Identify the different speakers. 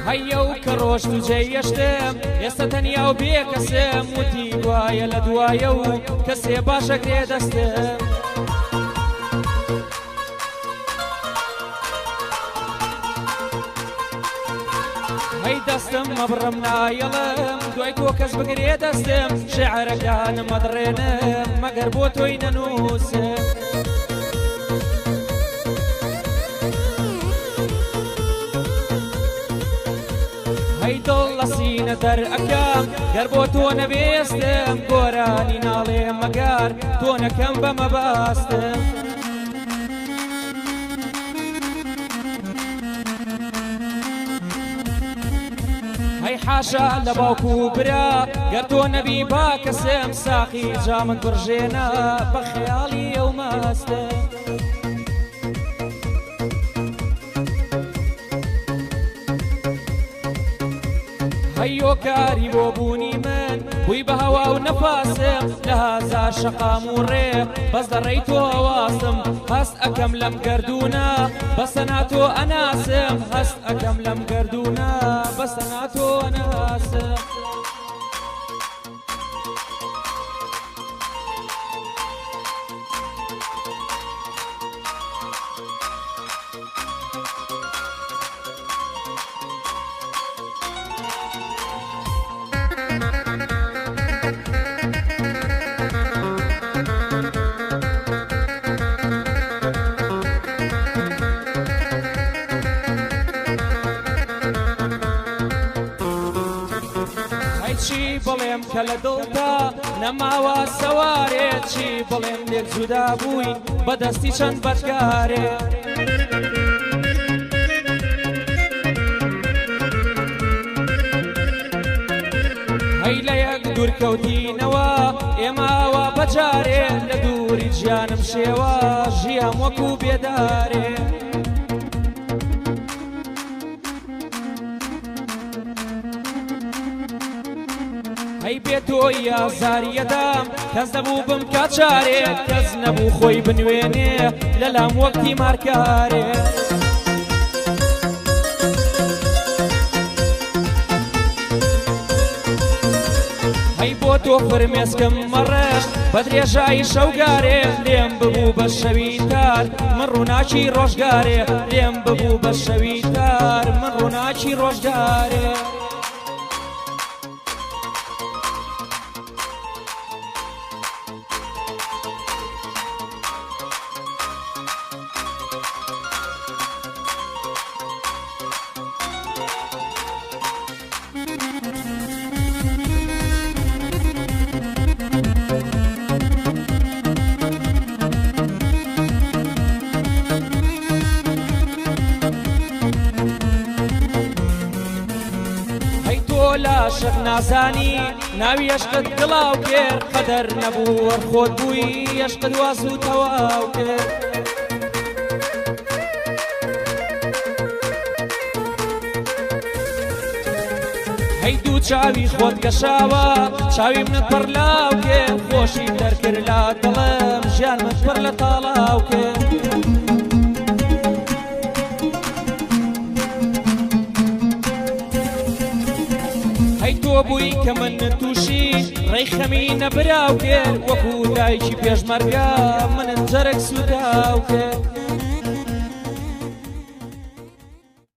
Speaker 1: هەیە و کە ڕۆژ دووجێ یەشتم ئێستا تەنیا و بێکەسم وتی وایە لە دوایە و کەسێ باشە کرێ دەستم هەی دەستم مەبڕم نایەڵم دوای تۆ کەس بگرێ دەستم شێعرەکانم مەدڕێنم مەگەر بۆ تۆی نەنووسم هەی دڵ لە سینە دەرئەکەم گەر بۆ تۆ نەبێستم گۆرانی ناڵێم مەگەر تۆ نەکەم بەمە باستم هەی حاشا لە باوکو و برا گەر تۆ نەبی با کەسم ساقی جامن بڕژێنە بە خەیاڵی ئەو مەستم هەیۆ کاری بۆ بوونی من بووی بە هەوا و نەفاسم لە هازار شەقام و ڕێق بەس دەڕێی تۆ هەواسم هەست ئەکەم لەم گەردوونە بەسەنا تۆ ئەناسم هەست ئەکەم لەم گەردوونە بەسەنا تۆ ئەناسم چی بڵێم کە لە دڵتا نەماوە سەوارێت چی بڵێم لێک جودا بووین بەدەستی چەند بەدکارێ هەی لە یەک دوورکەوتینەوە ئێماوە بەجارێ لە دووری گیانم شێوە ژیان وەکو بێدارێ هەی بێتۆی یازاریەدام کەس نەبوو بم کاچارێ کەس نەبوو خۆی بنوێنێ لەلام وەکتی مارکارێ هەی بۆ تۆ فرمێسکم مەڕەش بە درێژایی شەوگارێ لێم ببوو بە شەوی تار من ڕووناکی ڕۆژگارێ لێم ببوو بە شەوی تار من ڕووناکی ڕۆژگارێ لاشق نازانی ناوی عشقت گڵاو کرد قەدەر نەبوو وەرخۆت بووی عشقت واز و تەواو کرد هەی دوو چاوی خۆت گەشاوە چاوی منت پڕ لاو کرد خۆشی دەرکرد لا دڵم ژیانمت پڕ لە تاڵاو کرد تۆ بووی کە من تووشی ڕێی خەمی نەبراو کرد وەکو دایکی پێشمەرگە منت جەرەک سووداو کرد